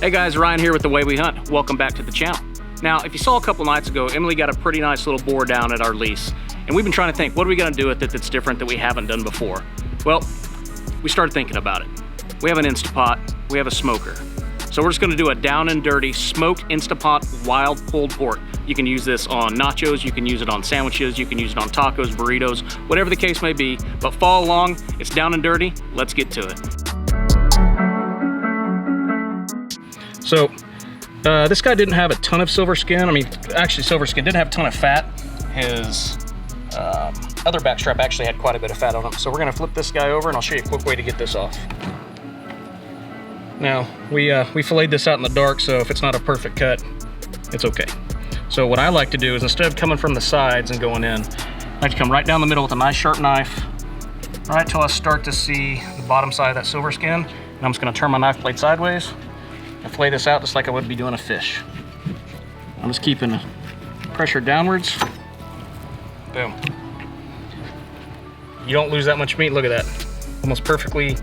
Hey guys, Ryan here with The Way We Hunt. Welcome back to the channel. Now, if you saw a couple nights ago, Emily got a pretty nice little boar down at our lease. And we've been trying to think, what are we gonna do with it that's different that we haven't done before? Well, we started thinking about it. We have an Instapot, we have a smoker. So we're just gonna do a down and dirty smoked Instapot wild pulled pork. You can use this on nachos, you can use it on sandwiches, you can use it on tacos, burritos, whatever the case may be. But follow along, it's down and dirty, let's get to it. So, this guy didn't have a ton of silver skin. I mean, actually silver skin didn't have a ton of fat. His other backstrap actually had quite a bit of fat on him. So we're gonna flip this guy over and I'll show you a quick way to get this off. Now, we filleted this out in the dark, so if it's not a perfect cut, it's okay. So what I like to do is instead of coming from the sides and going in, I like to come right down the middle with a nice sharp knife, right till I start to see the bottom side of that silver skin. And I'm just gonna turn my knife blade sideways and fillet this out just like I would be doing a fish. I'm just keeping the pressure downwards. Boom. You don't lose that much meat, look at that. Almost perfectly,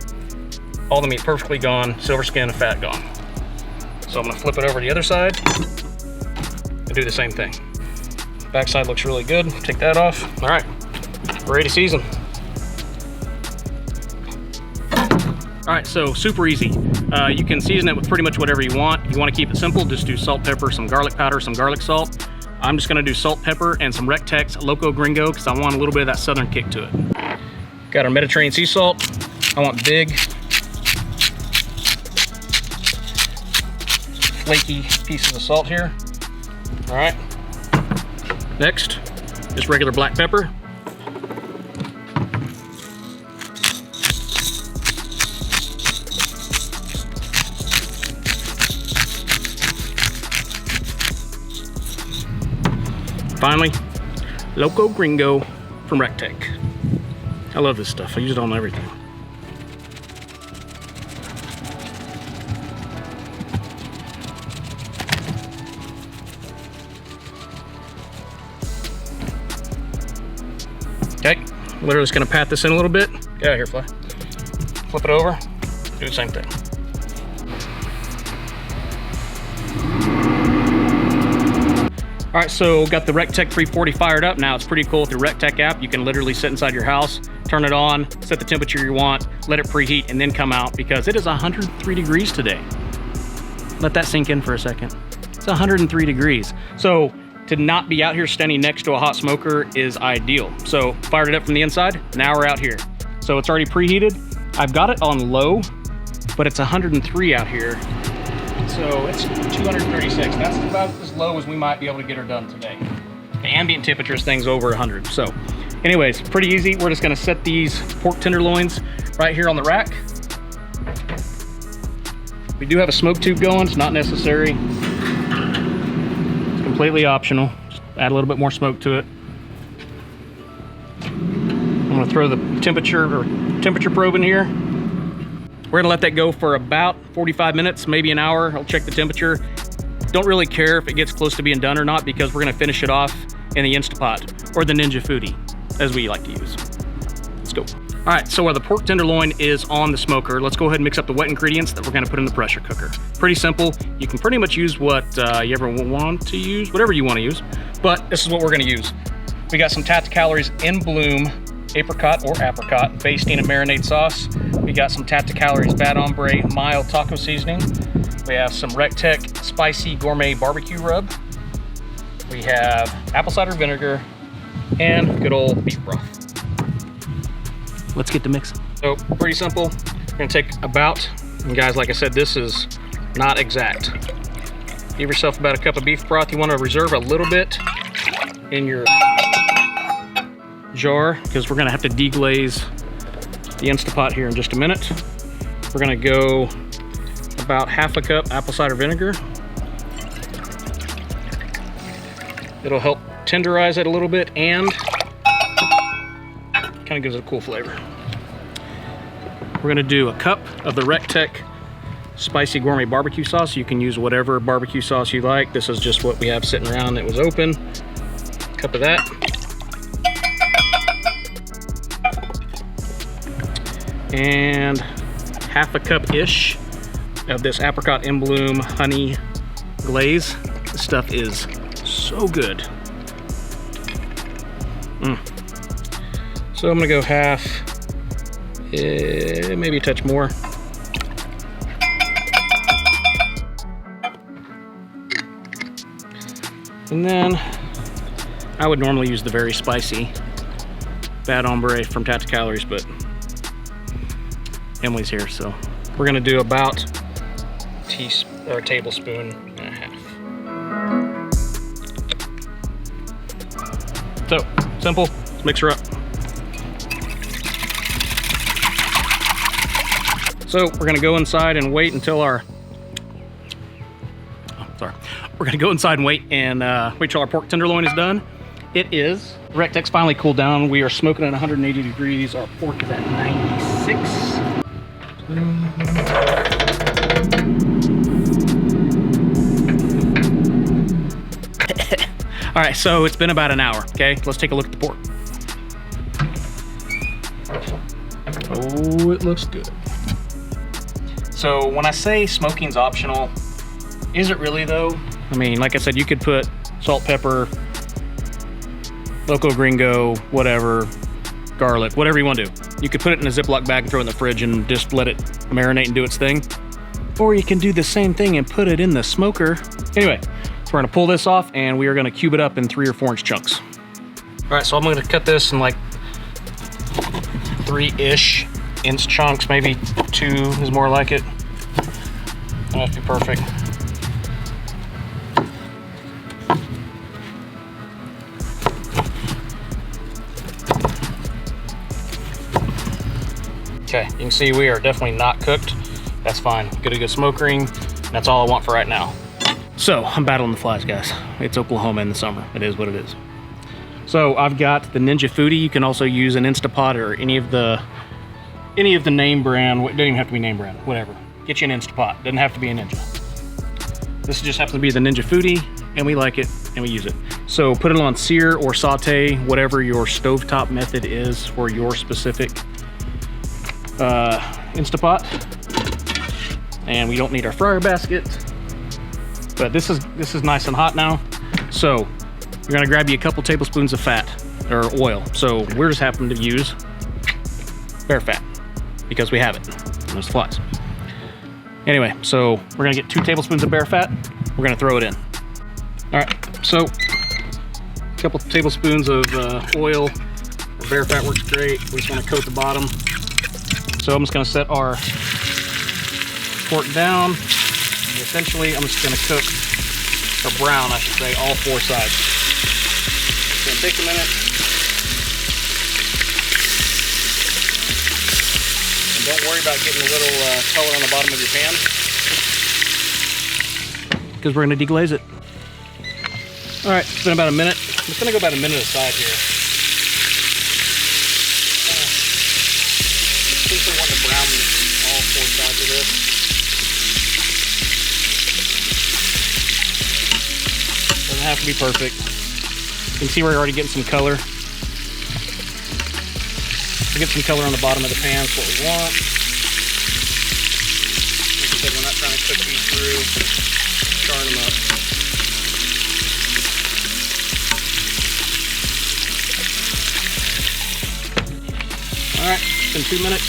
all the meat perfectly gone, silver skin and fat gone. So I'm gonna flip it over to the other side and do the same thing. Backside looks really good, take that off. All right, we're ready to season. All right, so super easy. You can season it with pretty much whatever you want. If you want to keep it simple, just do salt, pepper, some garlic powder, some garlic salt. I'm just gonna do salt, pepper, and some Recteq Loco Gringo because I want a little bit of that southern kick to it. Got our Mediterranean sea salt. I want big, flaky pieces of salt here. All right. Next, just regular black pepper. Finally, Loco Gringo from Recteq. I love this stuff. I use it on everything. Okay, literally just gonna pat this in a little bit. Get out of here, fly. Flip it over, do the same thing. All right, so got the Recteq 340 fired up. Now it's pretty cool with the Recteq app. You can literally sit inside your house, turn it on, set the temperature you want, let it preheat, and then come out because it is 103 degrees today. Let that sink in for a second. It's 103 degrees. So to not be out here standing next to a hot smoker is ideal. So fired it up from the inside, now we're out here. So it's already preheated. I've got it on low, but it's 103 out here. So it's 236. That's about as low as we might be able to get her done today. The ambient temperature is things over 100. So anyways, pretty easy. We're just gonna set these pork tenderloins right here on the rack. We do have a smoke tube going. It's not necessary. It's completely optional. Just add a little bit more smoke to it. I'm gonna throw the temperature probe in here. We're gonna let that go for about 45 minutes, maybe an hour. I'll check the temperature. Don't really care if it gets close to being done or not because we're gonna finish it off in the Instapot or the Ninja Foodie, as we like to use. Let's go. All right, so while the pork tenderloin is on the smoker, let's go ahead and mix up the wet ingredients that we're gonna put in the pressure cooker. Pretty simple. You can pretty much use what you ever want to use, whatever you wanna use, but this is what we're gonna use. We got some Tacticalories in bloom, apricot or apricot, basting and marinade sauce. We got some Tacticalories Bad Hombre mild taco seasoning. We have some Recteq spicy gourmet barbecue rub. We have apple cider vinegar and good old beef broth. Let's get to mixing. So pretty simple. We're gonna take about, and guys, like I said, this is not exact. Give yourself about a cup of beef broth. You wanna reserve a little bit in your jar because we're gonna have to deglaze the Instapot here in just a minute. We're gonna go about half a cup apple cider vinegar. It'll help tenderize it a little bit and kind of gives it a cool flavor. We're gonna do a cup of the Recteq spicy gourmet barbecue sauce. You can use whatever barbecue sauce you like. This is just what we have sitting around. It was open. A cup of that. And half a cup-ish of this Apricot in bloom honey glaze. This stuff is so good. So I'm gonna go half, maybe a touch more. And then I would normally use the very spicy Bad Hombre from Tacticalories, but Emily's here, so we're gonna do about a tablespoon and a half. So simple. Let's mix her up. So we're gonna go inside and wait until our we're gonna go inside and wait till our pork tenderloin is done. It is. Recteq's finally cooled down. We are smoking at 180 degrees. Our pork is at 96. All right, so it's been about an hour, okay? Let's take a look at the pork. Oh, it looks good. So when I say smoking's optional, is it really though? I mean, like I said, you could put salt, pepper, loco, gringo, whatever, garlic, whatever you want to do. You could put it in a Ziploc bag and throw it in the fridge and just let it marinate and do its thing. Or you can do the same thing and put it in the smoker. Anyway, so we're gonna pull this off and we are gonna cube it up in 3 or 4 inch chunks. All right, so I'm gonna cut this in like 3-ish inch chunks, maybe 2 is more like it. That'd be perfect. Okay, you can see we are definitely not cooked. That's fine. Get a good smoke ring. That's all I want for right now. So I'm battling the flies, guys. It's Oklahoma in the summer. It is what it is. So I've got the Ninja Foodie. You can also use an Instapot or any of the name brand. It doesn't even have to be name brand. Whatever. Get you an Instapot. Doesn't have to be a Ninja. This just happens to be the Ninja Foodie, and we like it and we use it. So put it on sear or saute, whatever your stovetop method is for your specific Instapot. And we don't need our fryer basket, but this is nice and hot now. So you're gonna grab you a couple tablespoons of fat or oil. So we're just happening to use bear fat because we have it. And there's flies. Anyway, so we're gonna get 2 tablespoons of bear fat. We're gonna throw it in. All right, so a couple tablespoons of oil. Bear fat works great. We just wanna coat the bottom. So I'm just gonna set our pork down. Essentially, I'm just gonna cook, or brown, I should say, all 4 sides. It's gonna take a minute. And don't worry about getting a little color on the bottom of your pan, because we're gonna deglaze it. All right, it's been about a minute. I'm just gonna go about a minute aside here. I think we want to brown all 4 sides of this. Doesn't have to be perfect. You can see we're already getting some color. We get some color on the bottom of the pan, is what we want. Like I said, we're not trying to cook these through, charring them up. All right, it's been 2 minutes.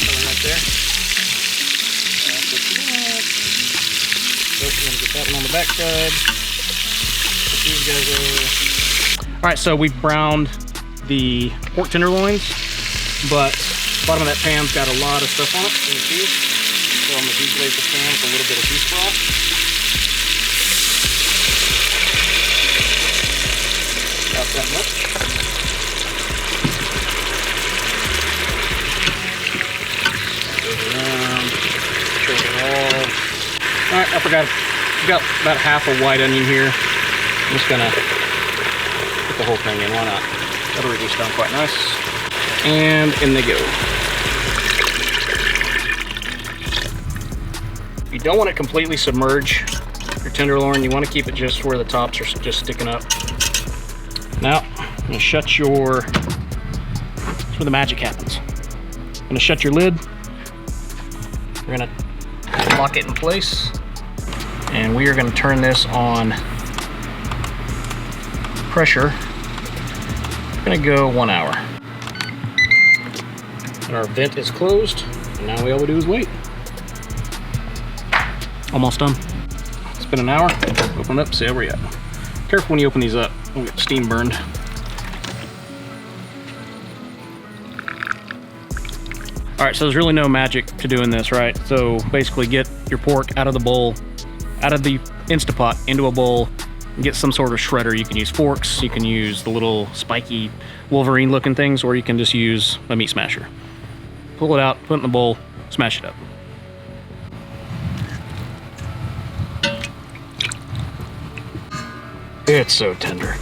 Color right there. That's what you want. So we're gonna get that one on the back side. Put these guys over. All right, so we've browned the pork tenderloins, but the bottom of that pan's got a lot of stuff on it, you can see. So I'm gonna deglaze the pan with a little bit of beef broth. About that much. All right, I forgot, I've got about half a white onion here. I'm just gonna put the whole thing in, why not? That'll reduce down quite nice. And in they go. You don't want to completely submerge your tenderloin. You want to keep it just where the tops are just sticking up. Now, I'm gonna shut your, that's where the magic happens. I'm gonna shut your lid, We're gonna lock it in place, and we are gonna turn this on pressure. We're gonna go 1 hour. And our vent is closed, and now all we do is wait. Almost done. It's been an hour. Open it up, see how we're at. Careful when you open these up, don't get steam burned. All right, so there's really no magic to doing this, right? So basically get your pork out of the bowl, out of the Instapot into a bowl, and get some sort of shredder. You can use forks, you can use the little spiky Wolverine looking things, or you can just use a meat smasher. Pull it out, put it in the bowl, smash it up. It's so tender.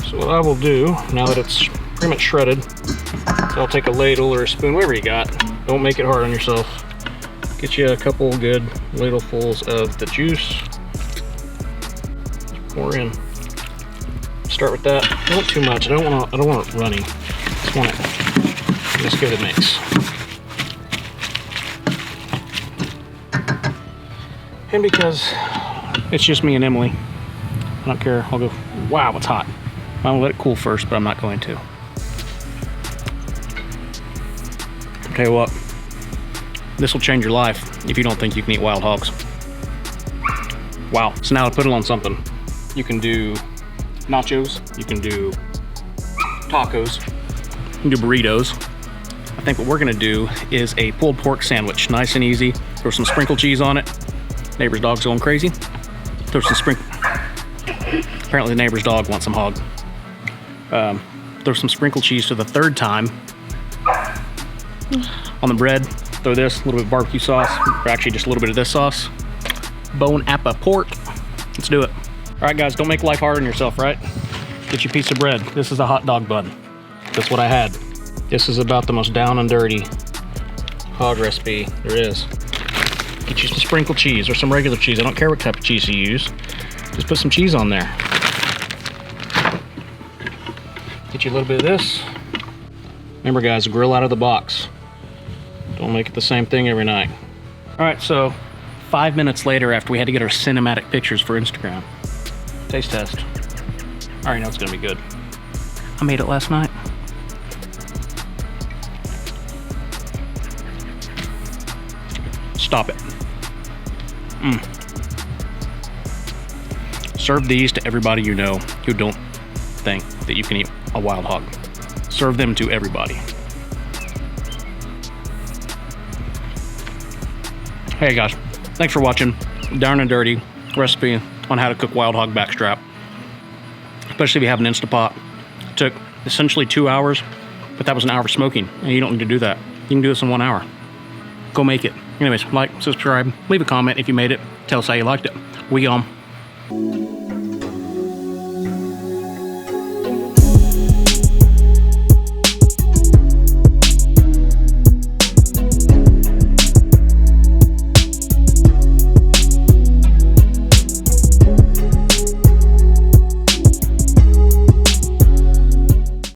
So what I will do, now that it's pretty much shredded, so I'll take a ladle or a spoon, whatever you got. Don't make it hard on yourself. Get you a couple good ladlefuls of the juice. Pour in. Start with that. Not too much. I don't want it runny. Just want it. Just give it a mix. And because it's just me and Emily, I don't care. I'll go. Wow, it's hot. I'll let it cool first, but I'm not going to. I'll tell you what, this will change your life if you don't think you can eat wild hogs. Wow. So now to put it on something. You can do nachos, you can do tacos, you can do burritos. I think what we're gonna do is a pulled pork sandwich. Nice and easy. Throw some sprinkled cheese on it. Neighbor's dog's going crazy. Throw some apparently the neighbor's dog wants some hog. Throw some sprinkled cheese for the third time. On the bread, throw this, a little bit of barbecue sauce, or actually just a little bit of this sauce. Bone appa pork. Let's do it. All right, guys, don't make life hard on yourself, right? Get your piece of bread. This is a hot dog bun. That's what I had. This is about the most down and dirty hog recipe there is. Get you some sprinkled cheese or some regular cheese. I don't care what type of cheese you use. Just put some cheese on there. Get you a little bit of this. Remember, guys, grill out of the box. Don't make it the same thing every night. All right, so 5 minutes later, after we had to get our cinematic pictures for Instagram. Taste test. I already know it's gonna be good. I made it last night. Stop it. Serve these to everybody you know who don't think that you can eat a wild hog. Serve them to everybody. Hey guys, thanks for watching Down and Dirty recipe on how to cook wild hog backstrap. Especially if you have an Instapot. It took essentially 2 hours, but that was an hour smoking, and you don't need to do that. You can do this in 1 hour. Go make it. Anyways, like, subscribe, leave a comment if you made it. Tell us how you liked it. We